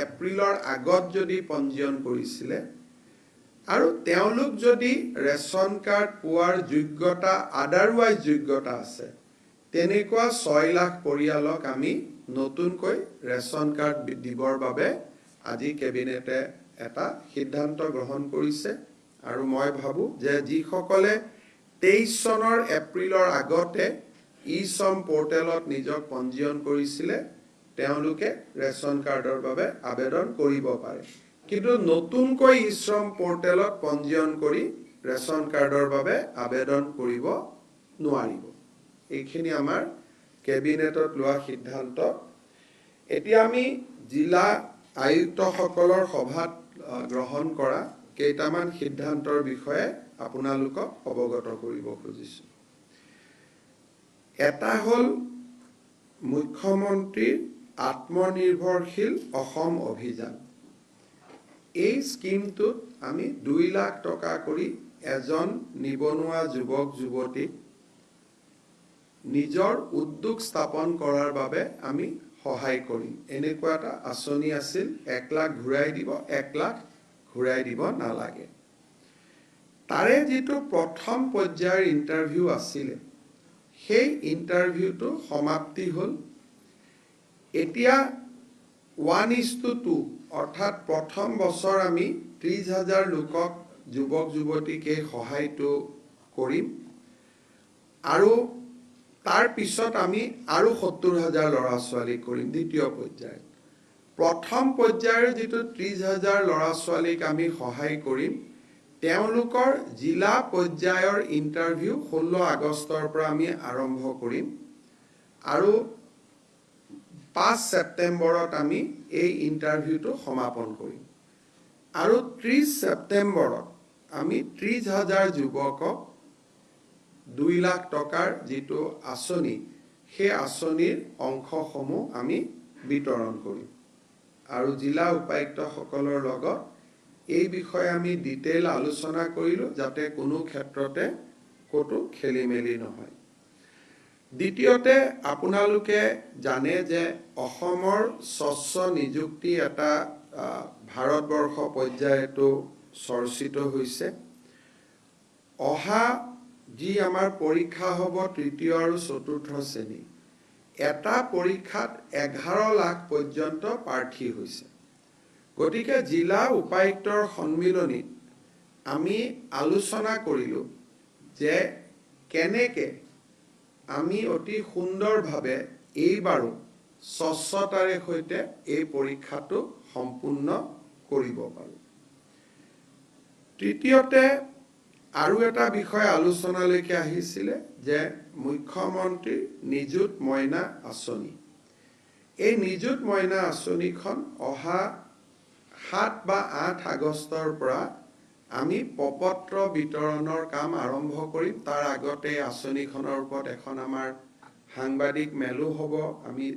এপ্ৰিলৰ আগত যদি পঞ্জীয়ন কৰিছিলে আৰু তেওঁলোক যদি ৰেচন কাৰ্ড পোৱাৰ যোগ্যতা আদাৰৱাইজ যোগ্যতা আছে তেনেকুৱা 6 লাখ পৰিয়ালক আমি নতুনকৈ ৰেচন কাৰ্ড দিবৰ বাবে আজি কেবিনেটে এটা সিদ্ধান্ত গ্ৰহণ কৰিছে আৰু মই ভাবো যে যিসকলে 23 চনৰ এপ্ৰিলৰ আগতে ই-শ্ৰম পৰ্টেলত নিজক পঞ্জীয়ন কৰিছিলে তেওঁলোকে ৰেচন কাৰ্ডৰ বাবে আবেদন কৰিব পাৰে কিন্তু নতুনকৈ ই-শ্ৰম পৰ্টেলত পঞ্জীয়ন কৰি ৰেচন কাৰ্ডৰ বাবে আবেদন কৰিব নোৱাৰিব এইখিনি আমাৰ কেবিনেটত লোৱা সিদ্ধান্ত এতিয়া আমি জিলা আয়ুক্তসকলৰ সভাত গ্ৰহণ কৰা কেইটামান সিদ্ধান্তৰ বিষয়ে আপোনালোকক অৱগত কৰিব খুজিছো এটা হল মুখ্যমন্ত্ৰীৰ আত্মনিৰ্ভৰশীল অসম অভিযান এই স্কিমটোত আমি 2 লাখ টকা কৰি এজন নিবনুৱা যুৱক যুৱতীক নিজৰ উদ্যোগ স্থাপন কৰাৰ বাবে আমি সহায় কৰিম এনেকুৱা এটা আঁচনি আছিল 1 লাখ ঘূৰাই দিব 1 লাখ ঘূৰাই দিব নালাগে তাৰে যেটো প্ৰথম পৰ্যায়ৰ ইন্টাৰভিউ আছিল সেই ইন্টাৰভিউটো সমাপ্তি হল এতিয়া 1:2 অৰ্থাৎ প্ৰথম বছৰ আমি 30,000 লোকক যুৱক যুৱতীকে সহায়টো কৰিম আৰু তাৰ পিছত আমি আৰু 70,000 ল'ৰা ছোৱালী কৰিম দ্বিতীয় পৰ্যায়ত প্ৰথম পৰ্যায়ৰ যেটো 30,000 ল'ৰা ছোৱালীক আমি সহায় কৰিম তেওঁলোকৰ জিলা পৰ্যায়ৰ ইন্টাৰভিউ 16 আগষ্টৰ পৰা আমি আৰম্ভ কৰিম আৰু 5 ছেপ্টেম্বৰত আমি এই ইন্টাৰভিউটো সমাপন কৰিম আৰু 30 ছেপ্টেম্বৰত আমি 30,000 যুৱকক 2 লাখ টকাৰ যেটো আঁচনি সেই আঁচনিৰ অংশসমূহ আমি বিতৰণ কৰিম আৰু জিলা উপায়ুক্তসকলৰ লগত এই বিষয়ে আমি ডিটেইল আলোচনা কৰিলো যাতে কোনো ক্ষেত্ৰতে কতো খেলিমেলি নহয় দ্বিতীয়তে আপোনালোকে জানে যে অসমৰ স্বচ্ছ নিযুক্তি এটা ভাৰতবৰ্ষ পৰ্যায়তো চৰ্চিত হৈছে অহা যি আমাৰ পৰীক্ষা হ'ব তৃতীয় আৰু চতুৰ্থ শ্ৰেণী এটা পৰীক্ষাত 11 লাখ পৰ্যন্ত প্ৰাৰ্থী হৈছে গতিকে জিলা উপায়ুক্তৰ সন্মিলনীত আমি আলোচনা কৰিলো যে কেনেকে আমি অতি সুন্দৰভাৱে এইবাৰো স্বচ্ছতাৰে সৈতে এই পৰীক্ষাটো সম্পূৰ্ণ কৰিব পাৰো তৃতীয়তে আৰু এটা বিষয় আলোচনালৈকে আহিছিল যে মুখ্যমন্ত্ৰী নিযুত মইনা আঁচনি এই নিযুত মইনা আঁচনিখন অহা 7 বা 8 আগষ্টৰ পৰা আমি প্ৰপত্ৰ বিতৰণৰ কাম আৰম্ভ কৰিম তাৰ আগতে আঁচনিখনৰ ওপৰত এখন আমাৰ সাংবাদিক মেলো হ'ব আমি